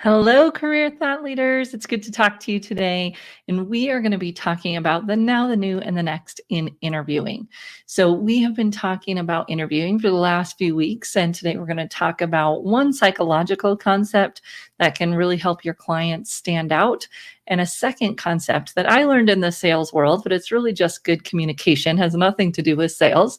Hello, career thought leaders. It's good to talk to you today. And we are going to be talking about the now, the new, and the next in interviewing. So, we have been talking about interviewing for the last few weeks. And today we're going to talk about one psychological concept that can really help your clients stand out. And a second concept that I learned in the sales world, but it's really just good communication, has nothing to do with sales.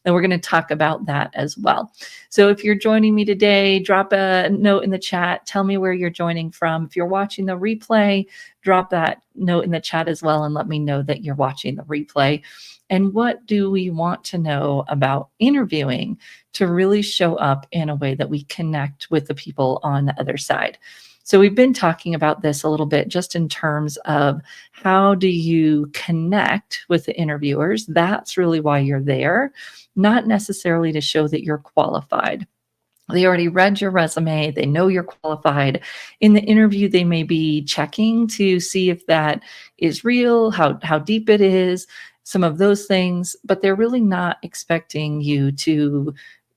And we're going to talk about that as well. So if you're joining me today, drop a note in the chat. Tell me where you're joining from. If you're watching the replay, drop that note in the chat as well and let me know that you're watching the replay. And what do we want to know about interviewing to really show up in a way that we connect with the people on the other side? So we've been talking about this a little bit just in terms of how do you connect with the interviewers? That's really why you're there, not necessarily to show that you're qualified. They already read your resume. They know you're qualified. In the interview, they may be checking to see if that is real, how deep it is, some of those things, but they're really not expecting you to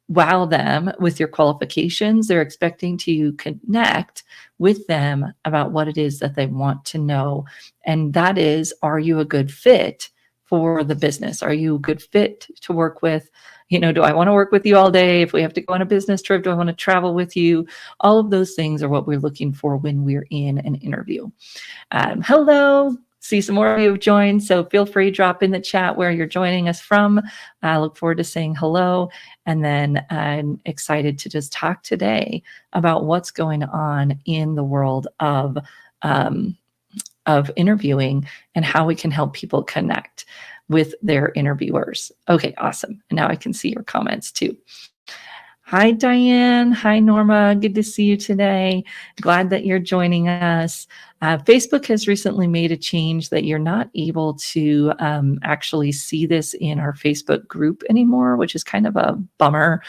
wow them with your qualifications. They're expecting to connect with them about what it is that they want to know. And that is, are you a good fit for the business? Are you a good fit to work with? Do I want to work with you all day? If we have to go on a business trip, do I want to travel with you? All of those things are what we're looking for when we're in an interview. Hello. See some more of you have joined, so feel free to drop in the chat where you're joining us from. I look forward to saying hello, and then I'm excited to just talk today about what's going on in the world of interviewing and how we can help people connect with their interviewers. Okay, awesome. And now I can see your comments too. Hi, Diane. Hi, Norma. Good to see you today. Glad that you're joining us. Facebook has recently made a change that you're not able to actually see this in our Facebook group anymore, which is kind of a bummer.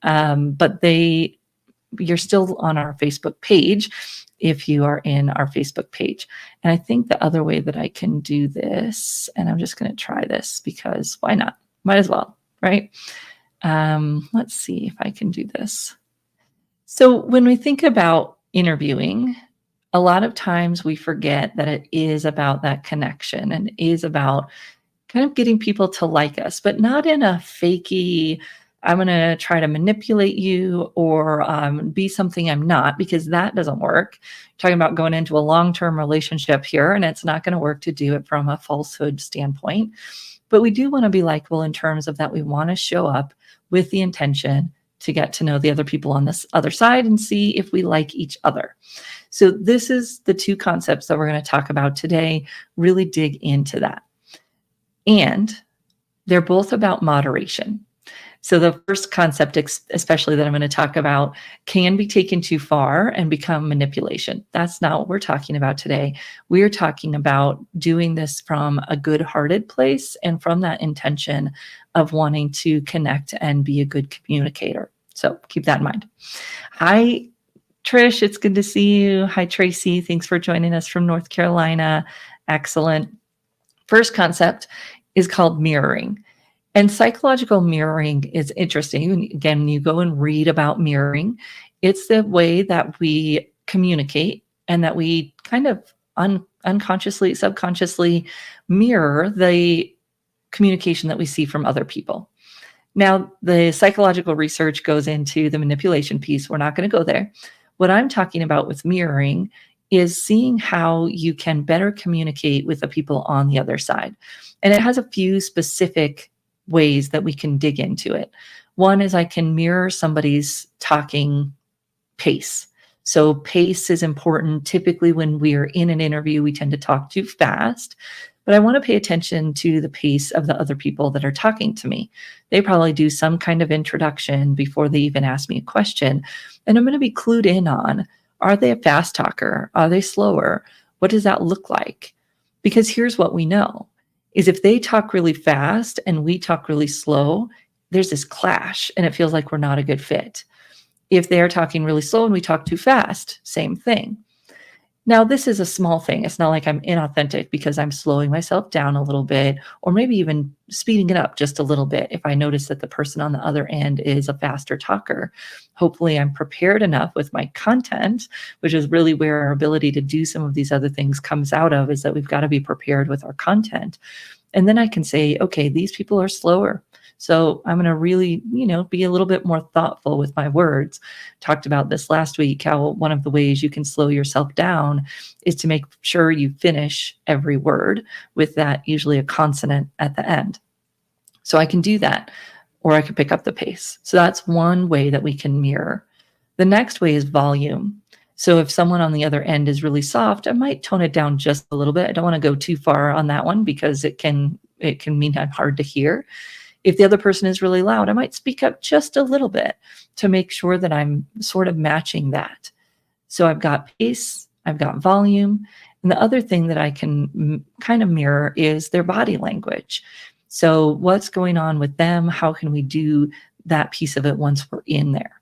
But you're still on our Facebook page if you are in our Facebook page. And I think the other way that I can do this, and I'm just going to try this because why not? Might as well, right? Let's see if I can do this. So when we think about interviewing, a lot of times we forget that it is about that connection and is about kind of getting people to like us, but not in a fakey, I'm going to try to manipulate you or be something I'm not, because that doesn't work. Talking about going into a long-term relationship here, and it's not going to work to do it from a falsehood standpoint. But we do want to be likable in terms of that we want to show up with the intention to get to know the other people on this other side and see if we like each other. So this is the two concepts that we're going to talk about today. Really dig into that. And they're both about moderation. So the first concept, especially that I'm going to talk about, can be taken too far and become manipulation. That's not what we're talking about today. We are talking about doing this from a good-hearted place and from that intention of wanting to connect and be a good communicator. So keep that in mind. Hi, Trish. It's good to see you. Hi, Tracy. Thanks for joining us from North Carolina. Excellent. First concept is called mirroring. And psychological mirroring is interesting. Again, you go and read about mirroring. It's the way that we communicate and that we kind of unconsciously, subconsciously mirror the communication that we see from other people. Now, the psychological research goes into the manipulation piece. We're not going to go there. What I'm talking about with mirroring is seeing how you can better communicate with the people on the other side. And it has a few specific ways that we can dig into it. One is I can mirror somebody's talking pace. So pace is important. Typically when we're in an interview, we tend to talk too fast, but I want to pay attention to the pace of the other people that are talking to me. They probably do some kind of introduction before they even ask me a question. And I'm going to be clued in on, are they a fast talker? Are they slower? What does that look like? Because here's what we know. Is if they talk really fast and we talk really slow, there's this clash and it feels like we're not a good fit. If they're talking really slow and we talk too fast, same thing. Now, this is a small thing. It's not like I'm inauthentic because I'm slowing myself down a little bit, or maybe even speeding it up just a little bit if I notice that the person on the other end is a faster talker. Hopefully, I'm prepared enough with my content, which is really where our ability to do some of these other things comes out of, is that we've got to be prepared with our content. And then I can say, okay, these people are slower. So I'm going to really, be a little bit more thoughtful with my words. Talked about this last week, how one of the ways you can slow yourself down is to make sure you finish every word with that, usually a consonant at the end. So I can do that, or I can pick up the pace. So that's one way that we can mirror. The next way is volume. So if someone on the other end is really soft, I might tone it down just a little bit. I don't want to go too far on that one because it can mean I'm hard to hear. If the other person is really loud, I might speak up just a little bit to make sure that I'm sort of matching that. So I've got pace, I've got volume. And the other thing that I can kind of mirror is their body language. So what's going on with them? How can we do that piece of it once we're in there?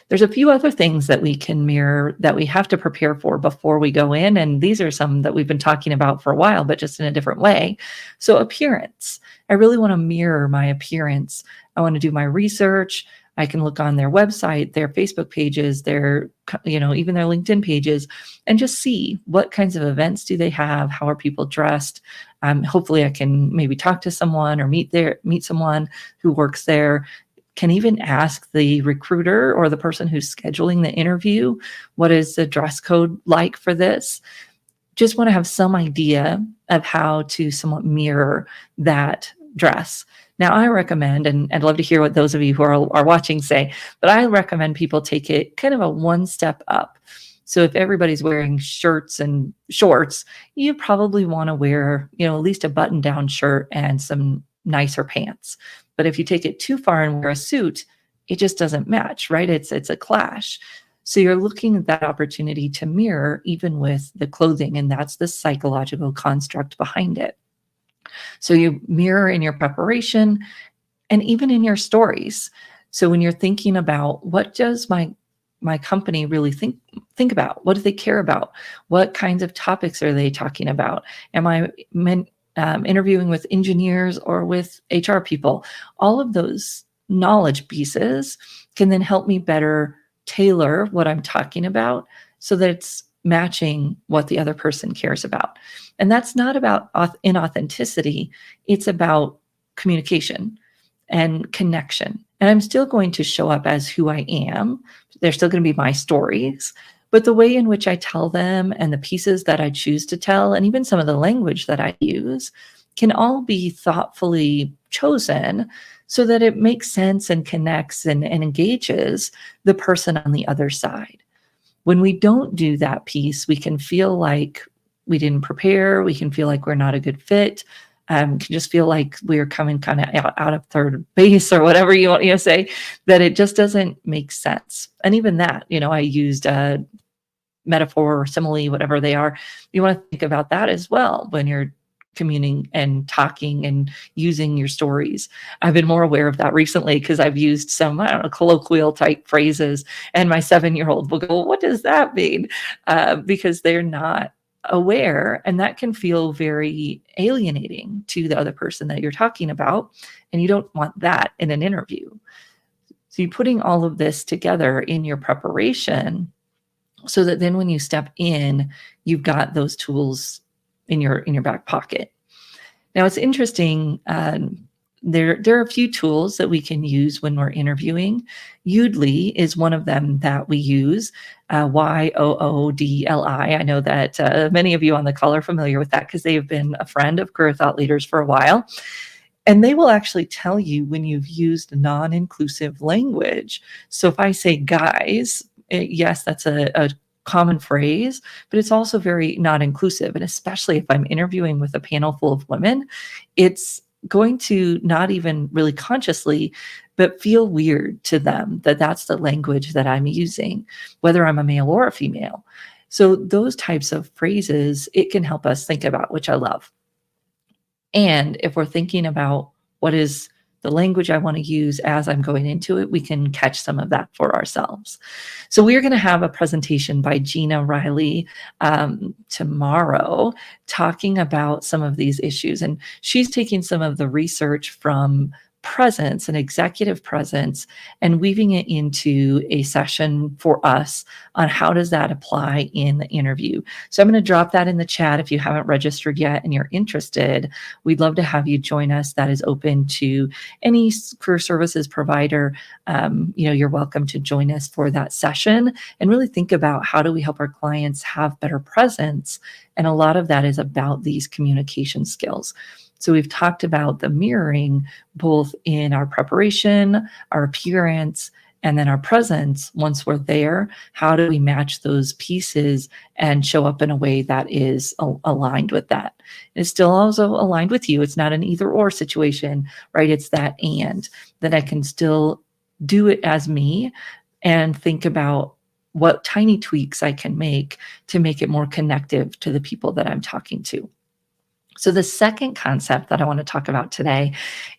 There's a few other things that we can mirror that we have to prepare for before we go in. And these are some that we've been talking about for a while, but just in a different way. So appearance. I really want to mirror my appearance. I want to do my research. I can look on their website, their Facebook pages, their, even their LinkedIn pages, and just see what kinds of events do they have? How are people dressed? Hopefully I can maybe talk to someone or meet someone who works there. Can even ask the recruiter or the person who's scheduling the interview, what is the dress code like for this? Just want to have some idea of how to somewhat mirror that dress. Now, I recommend, and I'd love to hear what those of you who are watching say, but I recommend people take it kind of a one step up. So if everybody's wearing shirts and shorts, you probably want to wear, at least a button-down shirt and some nicer pants. But if you take it too far and wear a suit, it just doesn't match, right? It's a clash. So you're looking at that opportunity to mirror even with the clothing, and that's the psychological construct behind it. So you mirror in your preparation and even in your stories. So when you're thinking about what does my company really think about? What do they care about? What kinds of topics are they talking about? Am I interviewing with engineers or with HR people? All of those knowledge pieces can then help me better tailor what I'm talking about so that it's matching what the other person cares about. And that's not about inauthenticity. It's about communication and connection. And I'm still going to show up as who I am. They're still going to be my stories, but the way in which I tell them and the pieces that I choose to tell, and even some of the language that I use, can all be thoughtfully chosen so that it makes sense and connects and engages the person on the other side. When we don't do that piece, we can feel like we didn't prepare. We can feel like we're not a good fit. Can just feel like we're coming kind of out of third base or whatever you want to say, that it just doesn't make sense. And even that, I used a metaphor or simile, whatever they are. You want to think about that as well when you're communing and talking and using your stories. I've been more aware of that recently because I've used some, colloquial type phrases, and my 7-year-old will go, well, what does that mean? Because they're not aware, and that can feel very alienating to the other person that you're talking about, and you don't want that in an interview. So you're putting all of this together in your preparation so that then when you step in, you've got those tools in your back pocket. Now, it's interesting. There are a few tools that we can use when we're interviewing. Yoodli is one of them that we use. YOODLI. I know that many of you on the call are familiar with that because they have been a friend of Career Thought Leaders for a while. And they will actually tell you when you've used non-inclusive language. So if I say guys, yes, that's a common phrase, but it's also very not inclusive. And especially if I'm interviewing with a panel full of women, it's going to not even really consciously, but feel weird to them that that's the language that I'm using, whether I'm a male or a female. So those types of phrases, it can help us think about, which I love. And if we're thinking about what is the language I want to use as I'm going into it, we can catch some of that for ourselves. So we're going to have a presentation by Gina Riley tomorrow talking about some of these issues. And she's taking some of the research from presence and executive presence and weaving it into a session for us on how does that apply in the interview. So I'm going to drop that in the chat. If you haven't registered yet and you're interested, we'd love to have you join us. That is open to any career services provider. You're welcome to join us for that session and really think about how do we help our clients have better presence. And a lot of that is about these communication skills. So we've talked about the mirroring both in our preparation, our appearance, and then our presence. Once we're there, how do we match those pieces and show up in a way that is aligned with that? It's still also aligned with you. It's not an either or situation, right? It's that I can still do it as me and think about what tiny tweaks I can make to make it more connective to the people that I'm talking to. So the second concept that I want to talk about today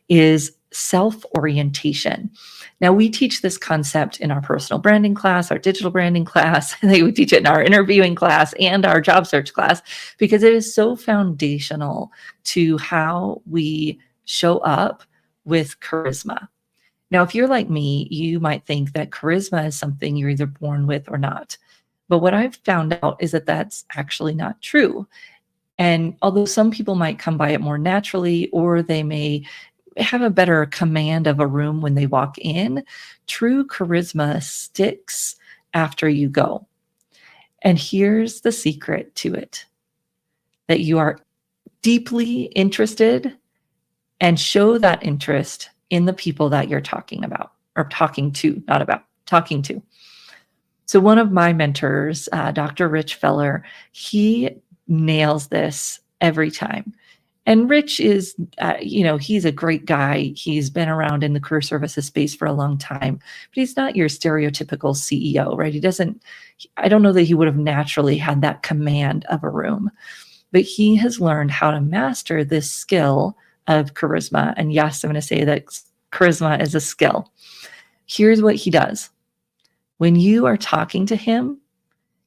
is self-orientation. Now, we teach this concept in our personal branding class, our digital branding class, and we teach it in our interviewing class and our job search class because it is so foundational to how we show up with charisma. Now, if you're like me, you might think that charisma is something you're either born with or not. But what I've found out is that that's actually not true. And although some people might come by it more naturally, or they may have a better command of a room when they walk in, true charisma sticks after you go. And here's the secret to it, that you are deeply interested and show that interest in the people that you're talking about, or talking to, not about, talking to. So one of my mentors, Dr. Rich Feller, he nails this every time. And Rich is, he's a great guy. He's been around in the career services space for a long time, but he's not your stereotypical CEO, right? I don't know that he would have naturally had that command of a room, but he has learned how to master this skill of charisma. And yes, I'm going to say that charisma is a skill. Here's what he does. When you are talking to him,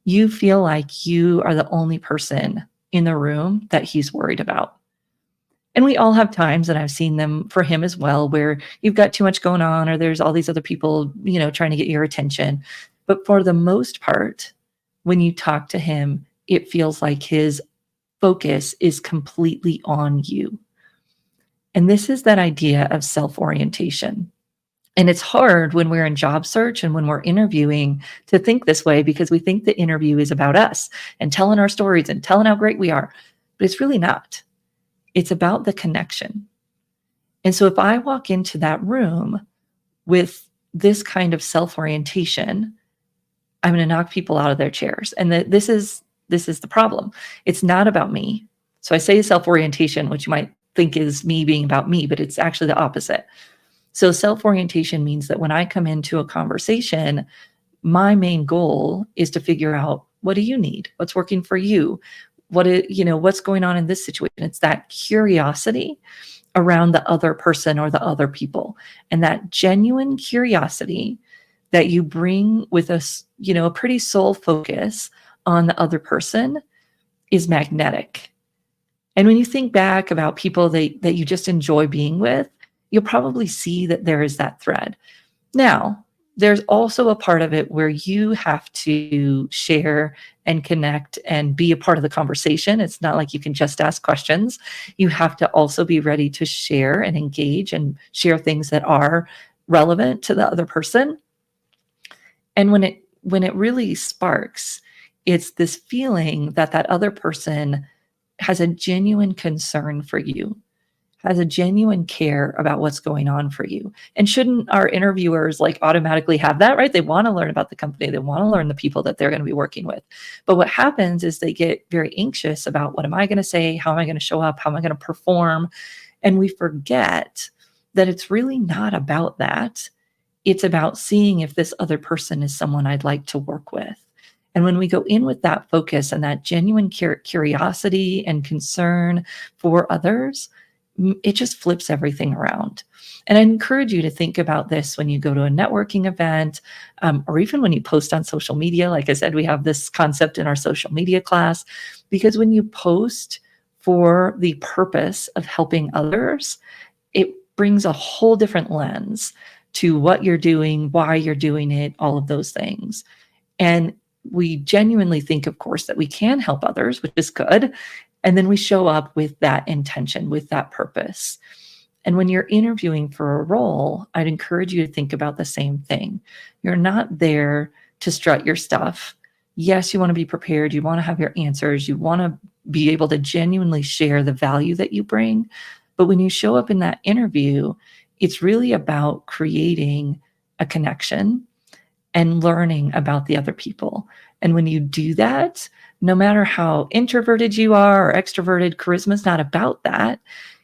you feel like you are the only person in the room that he's worried about. And we all have times, and I've seen them for him as well, where you've got too much going on, or there's all these other people, trying to get your attention. But for the most part, when you talk to him, it feels like his focus is completely on you. And this is that idea of self-orientation. And it's hard when we're in job search and when we're interviewing to think this way, because we think the interview is about us and telling our stories and telling how great we are. But it's really not. It's about the connection. And so if I walk into that room with this kind of self-orientation, I'm going to knock people out of their chairs. And this is the problem. It's not about me. So I say self-orientation, which you might think is me being about me, but it's actually the opposite. So self-orientation means that when I come into a conversation, my main goal is to figure out, what do you need? What's working for you? What's going on in this situation? It's that curiosity around the other person or the other people. And that genuine curiosity that you bring with a pretty soul focus on the other person is magnetic. And when you think back about people that you just enjoy being with, you'll probably see that there is that thread. Now, there's also a part of it where you have to share and connect and be a part of the conversation. It's not like you can just ask questions. You have to also be ready to share and engage and share things that are relevant to the other person. And when it really sparks, it's this feeling that other person has a genuine concern for you, has a genuine care about what's going on for you. And shouldn't our interviewers automatically have that, right? They want to learn about the company. They want to learn the people that they're going to be working with. But what happens is they get very anxious about, what am I going to say? How am I going to show up? How am I going to perform? And we forget that it's really not about that. It's about seeing if this other person is someone I'd like to work with. And when we go in with that focus and that genuine curiosity and concern for others, it just flips everything around. And I encourage you to think about this when you go to a networking event, or even when you post on social media. Like I said, we have this concept in our social media class, because when you post for the purpose of helping others, it brings a whole different lens to what you're doing, why you're doing it, all of those things. And we genuinely think, of course, that we can help others, which is good. And then we show up with that intention, with that purpose. And when you're interviewing for a role, I'd encourage you to think about the same thing. You're not there to strut your stuff. Yes, you want to be prepared. You want to have your answers. You want to be able to genuinely share the value that you bring. But when you show up in that interview, it's really about creating a connection and learning about the other people. And when you do that, no matter how introverted you are or extroverted, charisma is not about that.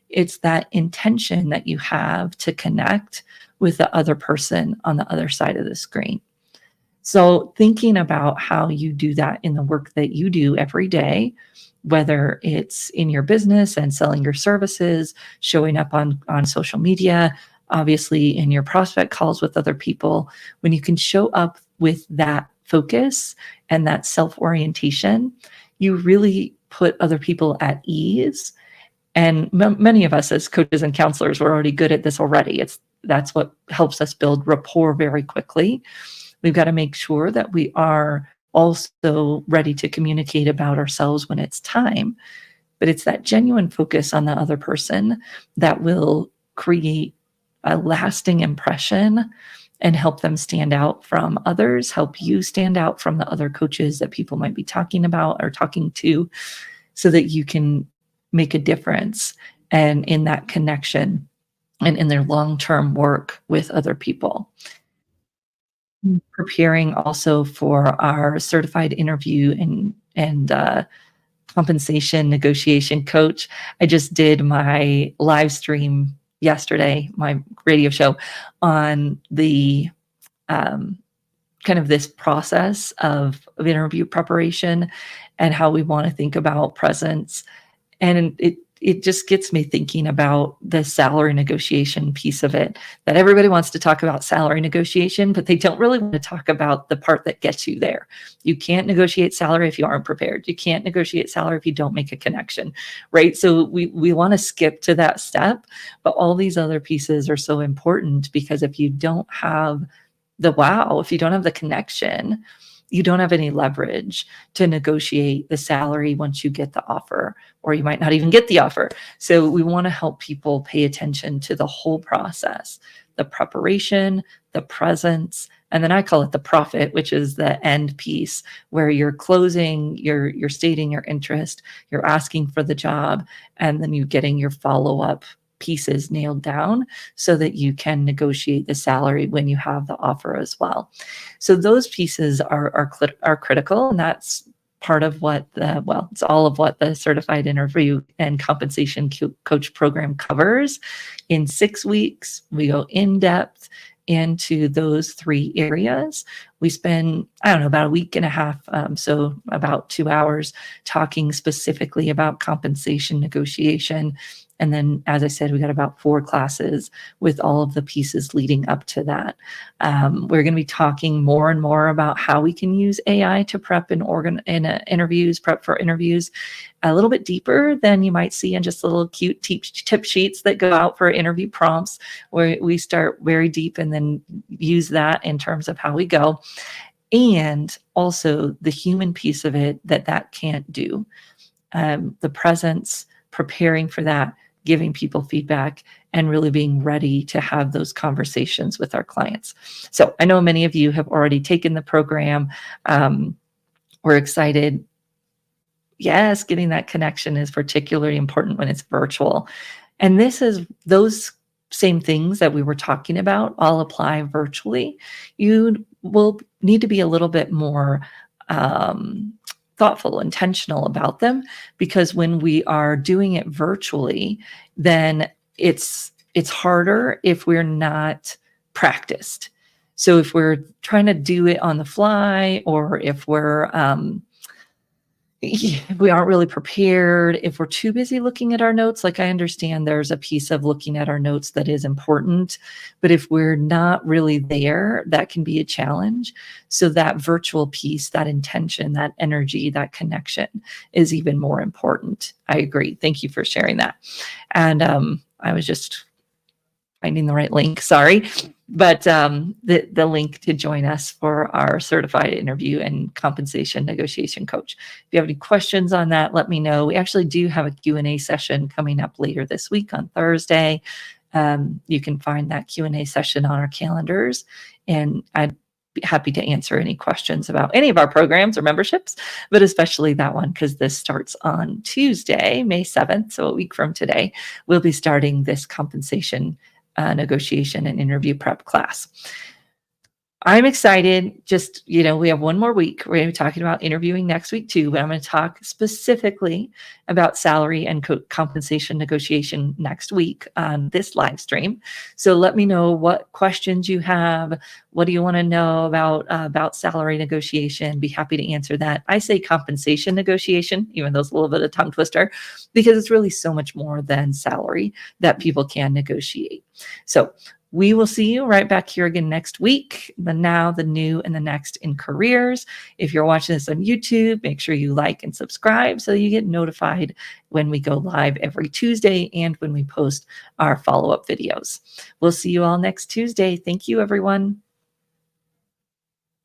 It's that intention that you have to connect with the other person on the other side of the screen. So thinking about how you do that in the work that you do every day, whether it's in your business and selling your services, showing up on social media, obviously in your prospect calls with other people, when you can show up with that focus and that self-orientation, you really put other people at ease. And many of us as coaches and counselors, we're already good at this already. That's what helps us build rapport very quickly. We've got to make sure that we are also ready to communicate about ourselves when it's time. But it's that genuine focus on the other person that will create a lasting impression and help them stand out from others, help you stand out from the other coaches that people might be talking about or talking to, so that you can make a difference and in that connection and in their long-term work with other people. Preparing also for our certified interview and compensation negotiation coach. I just did my live stream yesterday, my radio show, on the kind of this process of interview preparation and how we want to think about presence. And it just gets me thinking about the salary negotiation piece of it, that everybody wants to talk about salary negotiation, but they don't really want to talk about the part that gets you there. You can't negotiate salary if you aren't prepared. You can't negotiate salary if you don't make a connection, right? So we want to skip to that step, but all these other pieces are so important, because if you don't have the wow, if you don't have the connection, you don't have any leverage to negotiate the salary once you get the offer, or you might not even get the offer. So we want to help people pay attention to the whole process, the preparation, the presence, and then I call it the profit, which is the end piece, where you're closing, you're stating your interest, you're asking for the job, and then you're getting your follow-up pieces nailed down so that you can negotiate the salary when you have the offer as well. So those pieces are critical, and that's part of what it's all of what the certified interview and compensation coach program covers. In 6 weeks, we go in depth into those 3 areas. We spend, I don't know, about a week and a half, so about 2 hours, talking specifically about compensation negotiation. And then, as I said, we got about 4 classes with all of the pieces leading up to that. We're going to be talking more and more about how we can use AI to prep prep for interviews a little bit deeper than you might see in just little cute tip sheets that go out for interview prompts, where we start very deep and then use that in terms of how we go. And also the human piece of it that can't do. The presence, preparing for that, giving people feedback, and really being ready to have those conversations with our clients. So I know many of you have already taken the program. We're excited. Yes, getting that connection is particularly important when it's virtual. And those same things that we were talking about all apply virtually. You will need to be a little bit more thoughtful, intentional about them, because when we are doing it virtually, then it's harder if we're not practiced. So if we're trying to do it on the fly, or if we're we aren't really prepared, if we're too busy looking at our notes, like I understand there's a piece of looking at our notes that is important, but if we're not really there, that can be a challenge. So that virtual piece, that intention, that energy, that connection is even more important. I agree. Thank you for sharing that. And I was just finding the right link, sorry. But the link to join us for our certified interview and compensation negotiation coach. If you have any questions on that, let me know. We actually do have a Q&A session coming up later this week on Thursday. You can find that Q&A session on our calendars, and I'd be happy to answer any questions about any of our programs or memberships, but especially that one, because this starts on Tuesday, May 7th, so a week from today. We'll be starting this compensation negotiation and interview prep class. I'm excited. Just, we have one more week. We're going to be talking about interviewing next week too, but I'm going to talk specifically about salary and compensation negotiation next week on this live stream. So let me know what questions you have. What do you want to know about salary negotiation? Be happy to answer that. I say compensation negotiation, even though it's a little bit of a tongue twister, because it's really so much more than salary that people can negotiate. So we will see you right back here again next week. The now, the new, and the next in careers. If you're watching this on YouTube, make sure you like and subscribe so you get notified when we go live every Tuesday and when we post our follow-up videos. We'll see you all next Tuesday. Thank you, everyone.